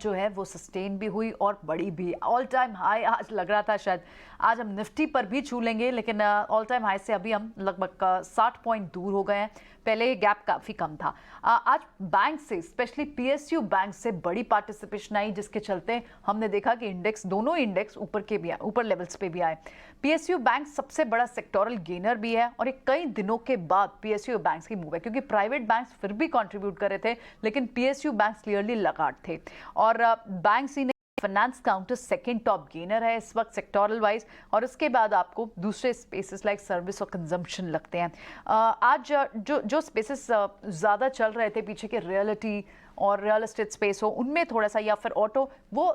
जो है वो सस्टेन भी हुई और बड़ी भी। ऑल टाइम हाई आज लग रहा था शायद आज हम निफ्टी पर भी छू लेंगे, लेकिन ऑल टाइम हाई से अभी हम लगभग 60 पॉइंट दूर हो गए हैं। पहले ये गैप काफी कम था। आज बैंक से, स्पेशली पीएसयू बैंक से बड़ी पार्टिसिपेशन आई, जिसके चलते हमने देखा कि इंडेक्स, दोनों इंडेक्स ऊपर के भी आए, ऊपर लेवल्स पे भी आए। पीएसयू बैंक सबसे बड़ा सेक्टोरल गेनर भी है और एक कई दिनों के बाद पीएसयू बैंक्स की मूव है, क्योंकि प्राइवेट बैंक्स फिर भी कंट्रीब्यूट कर रहे थे, लेकिन पीएसयू बैंक्स क्लियरली लगातार थे। और बैंक्स ही finance counter second top gainer है इस वक्त सेक्टोरल वाइज, और उसके बाद आपको दूसरे स्पेसेस लाइक सर्विस और कंजम्पशन लगते हैं। आज जो स्पेसेस ज़्यादा चल रहे थे पीछे के, रियलिटी और रियल एस्टेट स्पेस हो उनमें थोड़ा सा, या फिर ऑटो, वो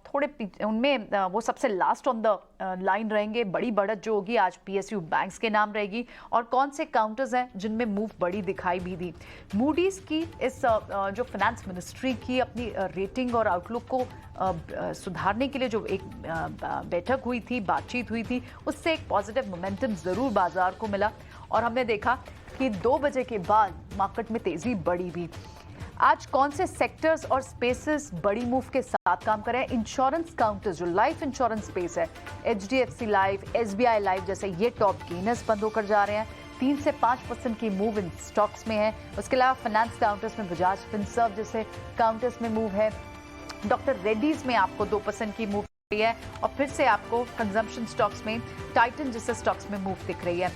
थोड़े उनमें वो सबसे लास्ट ऑन द लाइन रहेंगे। बड़ी बढ़त जो होगी आज पीएसयू बैंक्स के नाम रहेगी। और कौन से काउंटर्स हैं जिनमें मूव बड़ी दिखाई भी दी। मूडीज की इस जो फाइनेंस मिनिस्ट्री की अपनी रेटिंग और आउटलुक को सुधारने के लिए जो एक बैठक हुई थी, बातचीत हुई थी, उससे एक पॉजिटिव मोमेंटम जरूर बाजार को मिला और हमने देखा कि 2 बजे के बाद मार्केट में तेजी बढ़ी भी। आज कौन से सेक्टर्स और स्पेसेस बड़ी मूव के साथ काम कर रहे हैं? इंश्योरेंस काउंटर्स, जो लाइफ इंश्योरेंस स्पेस है, एचडीएफसी लाइफ, एसबीआई लाइफ जैसे, ये टॉप गेनर्स बंद होकर जा रहे हैं। 3 से 5% की मूव इन स्टॉक्स में है। उसके अलावा फाइनेंस काउंटर्स में बजाज फिनसर्व जैसे काउंटर्स में मूव है। डॉक्टर रेड्डीज में आपको 2% की मूव है, और फिर से आपको कंजम्पशन स्टॉक्स में टाइटन जैसे स्टॉक्स में मूव दिख रही है।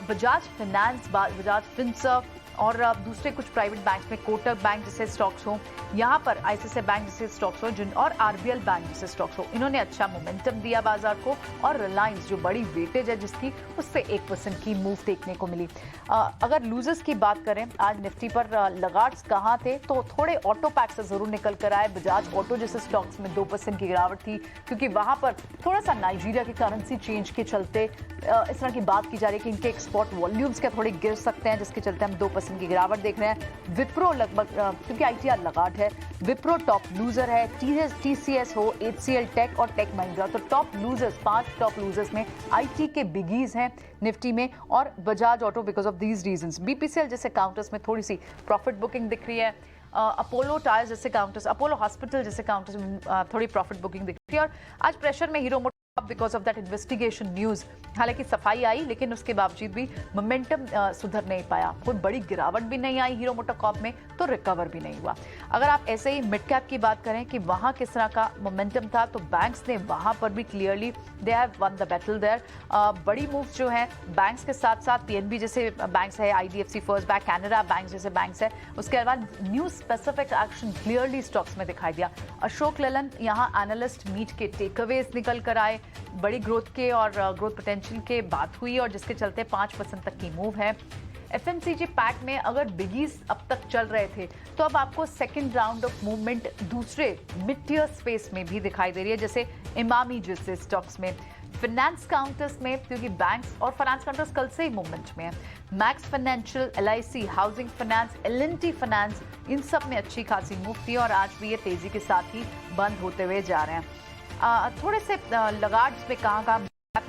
बजाज फाइनेंस, बजाज फिनसर्व और दूसरे कुछ प्राइवेट बैंक्स में कोटक बैंक जैसे स्टॉक्स हो, यहाँ पर आईसीआईसीआई बैंक जैसे स्टॉक्स हो, जिन और आरबीएल बैंक जैसे स्टॉक्स हो, इन्होंने अच्छा मोमेंटम दिया बाजार को। और रिलायंस जो बड़ी वेटेज है जिसकी, उससे 1% की मूव देखने को मिली। अगर लूजर्स की बात करें आज निफ्टी पर, लगार्ड्स कहाँ थे तो थोड़े ऑटो पैक से जरूर निकल कर आए। बजाज ऑटो जैसे स्टॉक्स में 2% की गिरावट थी, क्योंकि वहां पर थोड़ा सा नाइजीरिया की करेंसी चेंज के चलते इस तरह की बात की जा रही है कि इनके एक्सपोर्ट वॉल्यूम्स क्या थोड़े गिर सकते हैं, जिसके चलते हम 2% की गिरावट देख रहे हैं। विप्रो लगभग, क्योंकि आईटीआर लगाट है, विप्रो टॉप लूजर है। टीसीएस हो, एचसीएल टेक और टेक महिंद्रा, तो टॉप लूजर्स, 5 टॉप लूजर्स में आईटी के बिगीज हैं निफ्टी में, और Bajaj auto because of these reasons. BPCL जैसे काउंटर्स में थोड़ी सी प्रॉफिट बुकिंग दिख रही है। अपोलो टायर्स जैसे काउंटर्स, अपोलो हॉस्पिटल जैसे काउंटर्स में थोड़ी प्रॉफिट बुकिंग दिख रही है। और आज प्रेशर में hero because of that investigation news. हालांकि सफाई आई, लेकिन उसके बावजूद भी मोमेंटम सुधर नहीं पाया। कोई बड़ी गिरावट भी नहीं आई हीरो मोटोकॉर्प में, तो रिकवर भी नहीं हुआ। अगर आप ऐसे ही मिड कैप की बात करें कि वहां किस तरह का मोमेंटम था, तो बैंक्स ने वहां पर भी clearly they have won the battle there. बड़ी मूव जो है बैंक्स के साथ साथ पीएनबी जैसे बैंक्स है, IDFC first bank, Canara bank जैसे बैंक्स है। उसके अलावा new specific action clearly stocks में दिखाई दिया। अशोक लेलन यहाँ एनालिस्ट मीट के टेकअवेज निकल कर आए, बड़ी ग्रोथ के और ग्रोथ पोटेंशियल के बात हुई, और जिसके चलते 5% तक की मूव है। एफएमसीजी पैक में अगर बिगीज अब तक चल रहे थे, तो अब आपको सेकंड राउंड ऑफ मूवमेंट दूसरे मिड टियर स्पेस में भी दिखाई दे रही है, जैसे इमामी जैसे स्टॉक्स में। फाइनेंस काउंटर्स में, क्योंकि बैंक्स और फाइनेंस काउंटर्स कल से ही मूवमेंट में है, Max Financial, LIC, housing finance, LNT finance, इन सब में अच्छी खासी मूव थी, और आज भी ये तेजी के साथ ही बंद होते हुए जा रहे हैं। थोड़े से लगार्ड्स में कहाँ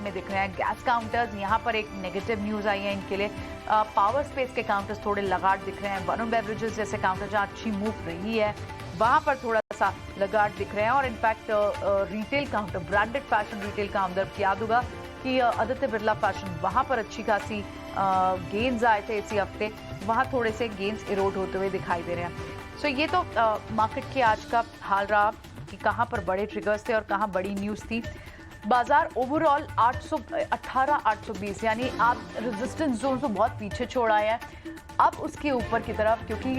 में दिख रहे हैं। गैस काउंटर्स, यहाँ पर एक नेगेटिव न्यूज आई है इनके लिए। पावर स्पेस के काउंटर्स थोड़े लगार्ड दिख रहे हैं। वरुण बेवरेजेस जैसे काउंटर जहाँ अच्छी मूव रही है, वहां पर थोड़ा सा लगार्ड दिख रहे हैं। और in fact retail counter, branded fashion retail counter, याद होगा कि आदित्य बिरला फैशन, वहां पर अच्छी खासी गेन्स आए थे इसी हफ्ते, वहां थोड़े से गेन्स इरोड होते हुए दिखाई दे रहे हैं। सो ये तो मार्केट के आज का हाल रहा कि कहां पर बड़े ट्रिगर्स थे और कहां बड़ी न्यूज थी। बाजार ओवरऑल 818-820, यानी आप रेजिस्टेंस जोन को बहुत पीछे छोड़ आए हैं, अब उसके ऊपर की तरफ, क्योंकि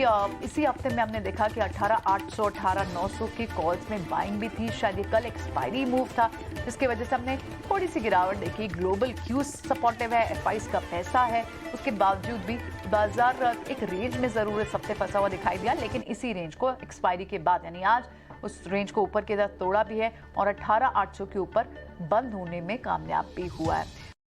इसी हफ्ते में हमने देखा कि 18,800, 18,900 की कॉल्स में बाइंग भी थी। शायद ये कल एक्सपायरी मूव था, जिसकी वजह से हमने थोड़ी सी गिरावट देखी। ग्लोबल क्यूज सपोर्टिव है, एफआईज का पैसा है, उसके बावजूद भी बाजार एक रेंज में जरूर इस हफ्ते फंसा हुआ दिखाई दिया, लेकिन इसी रेंज को एक्सपायरी के बाद, यानी आज उस रेंज को ऊपर की तरफ तोड़ा भी है और 18,800 के ऊपर बंद होने में कामयाब भी हुआ है।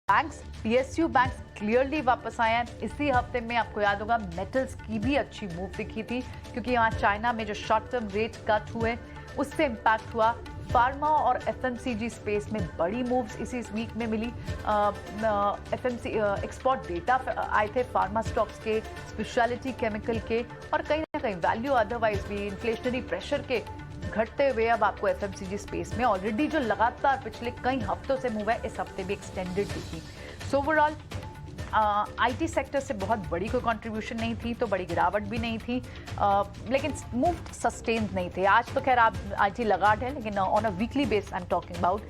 बैंक्स, पीएसयू बैंक्स क्लियरली वापस आए हैं। इसी हफ्ते में आपको याद होगा मेटल्स की भी अच्छी मूव दिखी थी, क्योंकि यहाँ चाइना में जो शॉर्ट टर्म रेट कट हुए उससे इम्पैक्ट हुआ। फार्मा और एफएमसीजी स्पेस में बड़ी मूव्स इसी वीक में मिली। एफएमसी एक्सपोर्ट डेटा आए थे फार्मा स्टॉक्स के, स्पेशलिटी केमिकल के, और कहीं ना कहीं वैल्यू अदरवाइज भी इन्फ्लेशनरी प्रेशर के घटते हुए अब आपको एफएमसीजी स्पेस में ऑलरेडी जो लगातार पिछले कई हफ्तों से मूव है, इस हफ्ते भी एक्सटेंडेड थी। सो ओवरऑल आईटी सेक्टर से बहुत बड़ी कोई कंट्रीब्यूशन नहीं थी, तो बड़ी गिरावट भी नहीं थी, लेकिन मूव सस्टेन नहीं थे। आज तो खैर आप आईटी लगाट है, लेकिन on a weekly base I am talking about,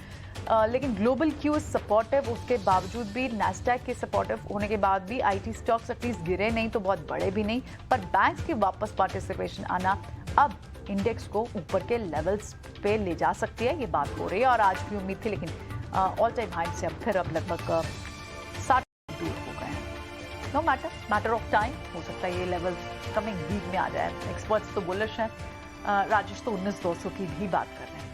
लेकिन ग्लोबल क्यू सपोर्टिव, उसके बावजूद भी नैस्डैक के सपोर्टिव होने के बाद भी आईटी स्टॉक्स एटलीस्ट गिरे नहीं तो बहुत बड़े भी नहीं, पर बैंक्स की वापस पार्टिसिपेशन आना अब इंडेक्स को ऊपर के लेवल्स पे ले जा सकती है, ये बात हो रही है। और आज भी उम्मीद थी, लेकिन ऑल टाइम हाई से अब फिर अब लगभग 60 दूर हो गए हैं। नो मैटर ऑफ टाइम, हो सकता है ये लेवल कमिंग वीक में आ जाए। एक्सपर्ट्स तो बुलिश हैं, राजेश तो 19,200 की भी बात कर रहे हैं।